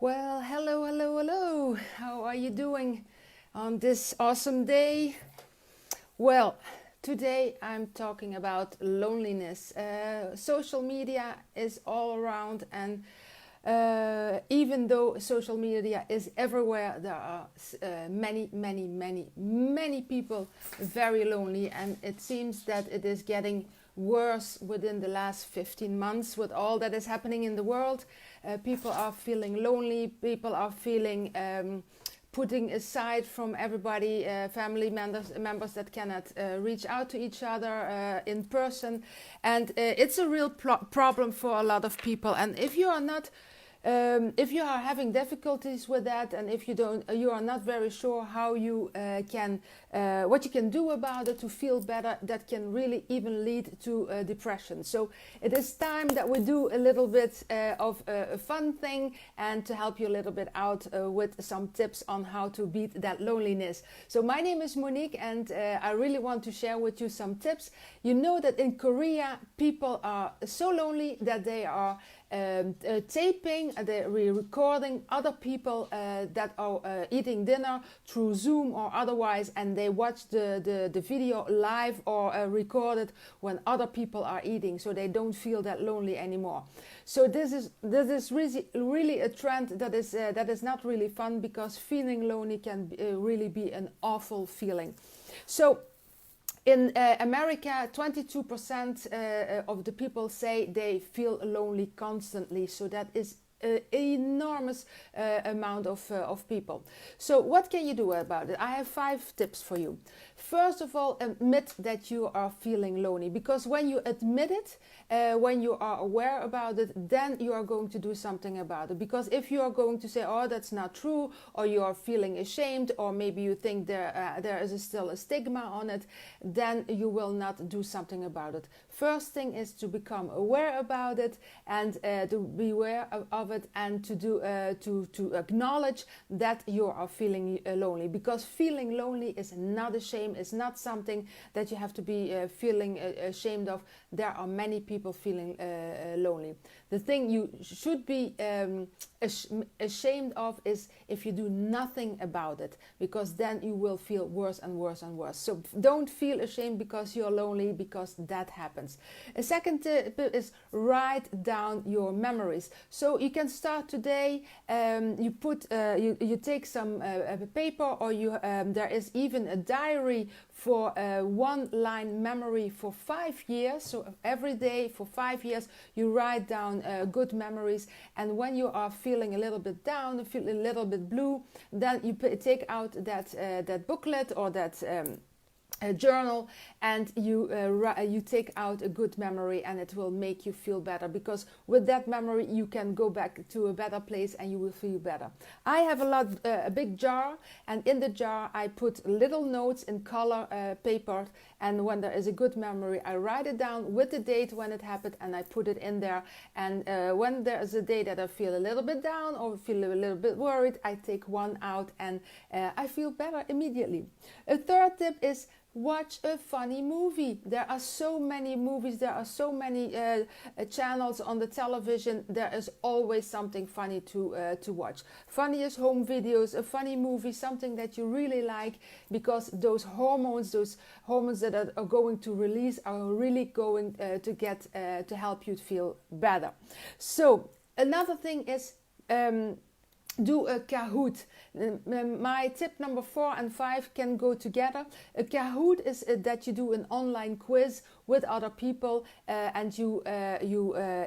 Well, hello, hello, hello. How are you doing on this awesome day? Well, today I'm talking about loneliness. Social media is all around, and even though social media is everywhere, there are many people very lonely, and it seems that it is getting worse within the last 15 months with all that is happening in the world. People are feeling lonely, people are feeling putting aside from everybody, family members that cannot reach out to each other in person, and it's a real problem for a lot of people. And if you are having difficulties with that, and if you are not very sure how you what you can do about it to feel better, that can really even lead to depression. So it is time that we do a little bit of a fun thing, and to help you a little bit out with some tips on how to beat that loneliness. So my name is Monique, and I really want to share with you some tips. You know that in Korea, people are so lonely that they are taping, they're recording other people that are eating dinner through Zoom or otherwise, and they watch the video live or recorded when other people are eating, so they don't feel that lonely anymore. So this is really a trend that is not really fun, because feeling lonely can really be an awful feeling. So in America, 22% of the people say they feel lonely constantly. So that is an enormous amount of people. So what can you do about it? I have 5 tips for you. First of all, admit that you are feeling lonely, because when you admit it, when you are aware about it, then you are going to do something about it. Because if you are going to say, oh, that's not true, or you are feeling ashamed, or maybe you think there is still a stigma on it, then you will not do something about it. First thing is to become aware about it, and to be aware of it, and to acknowledge that you are feeling lonely. Because feeling lonely is not a shame. It's not something that you have to be feeling ashamed of. There are many people feeling lonely. The thing you should be ashamed of is if you do nothing about it, because then you will feel worse and worse and worse. So don't feel ashamed because you're lonely, because that happens. A second tip is write down your memories. So you can start today. You take some paper, or there is even a diary for one-line memory for 5 years. So every day for 5 years you write down good memories, and when you are feeling a little bit down, feel a little bit blue, then you take out that booklet or that a journal, and you take out a good memory, and it will make you feel better, because with that memory you can go back to a better place and you will feel better. I have a big jar, and in the jar I put little notes in color paper, and when there is a good memory I write it down with the date when it happened, and I put it in there. And when there is a day that I feel a little bit down or feel a little bit worried, I take one out, and I feel better immediately. A third tip is watch a funny movie. There are so many movies, there are so many channels on the television. There is always something funny to watch. Funniest home videos, a funny movie, something that you really like, because those hormones that are going to release are really going to help you feel better. So another thing is do a Kahoot. My tip number 4 and 5 can go together. A Kahoot is that you do an online quiz with other people, and you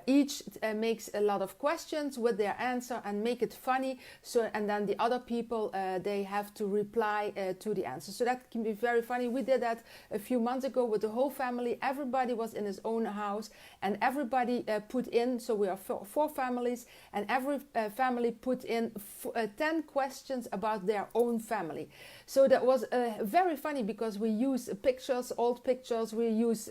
each makes a lot of questions with their answer and make it funny. So, and then the other people they have to reply to the answer. So that can be very funny. We did that a few months ago with the whole family. Everybody was in his own house, and everybody put in. So we are 4 families, and every family put in 10 questions about their own family. So that was very funny, because we use pictures, old pictures. We use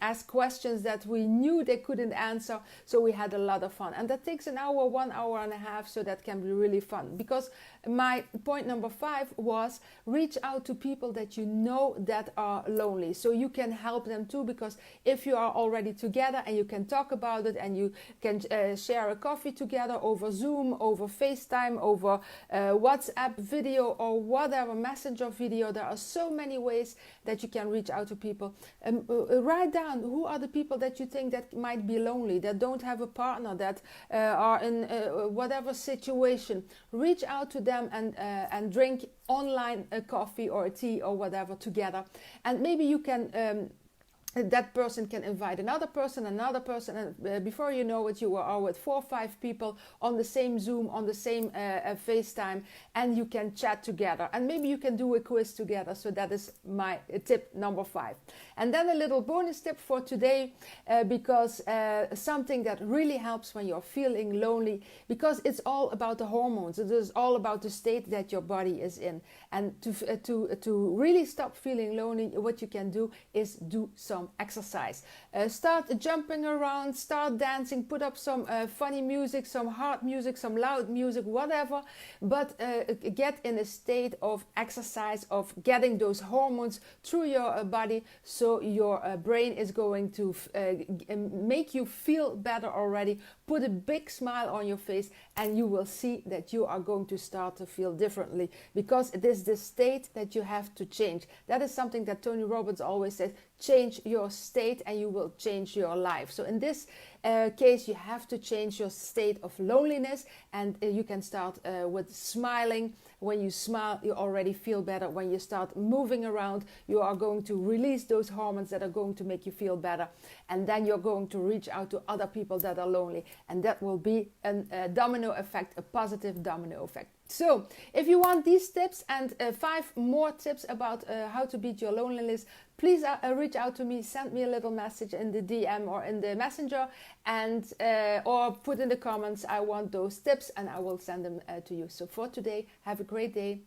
asked questions that we knew they couldn't answer. So we had a lot of fun, and that takes an hour, 1 hour and a half. So that can be really fun, because my point number 5 was reach out to people that you know that are lonely, so you can help them too. Because if you are already together and you can talk about it, and you can share a coffee together over Zoom, over FaceTime, over WhatsApp video, or whatever, Messenger video, there are so many ways that you can reach out to people. Write down who are the people that you think that might be lonely, that don't have a partner, that are in whatever situation. Reach out to them and drink online a coffee or a tea or whatever together. And maybe you can that person can invite another person, and before you know it, you are with 4 or 5 people on the same Zoom, on the same FaceTime, and you can chat together, and maybe you can do a quiz together. So that is my tip number 5. And then a little bonus tip for today, because something that really helps when you're feeling lonely, because it's all about the hormones. It is all about the state that your body is in. And to really stop feeling lonely, what you can do is do some exercise. Start jumping around, start dancing, put up some funny music, some hard music, some loud music, whatever, but get in a state of exercise, of getting those hormones through your body, so your brain is going to make you feel better already. Put a big smile on your face, and you will see that you are going to start to feel differently, because it is the state that you have to change. That is something that Tony Robbins always says: change your state and you will change your life. So in this case, you have to change your state of loneliness, and you can start with smiling. When you smile, you already feel better. When you start moving around, you are going to release those hormones that are going to make you feel better, and then you're going to reach out to other people that are lonely, and that will be a domino effect, a positive domino effect. So if you want these tips and 5 more tips about how to beat your loneliness, please reach out to me, send me a little message in the DM or in the messenger, and or put in the comments, I want those tips, and I will send them to you. So for today, have a great day.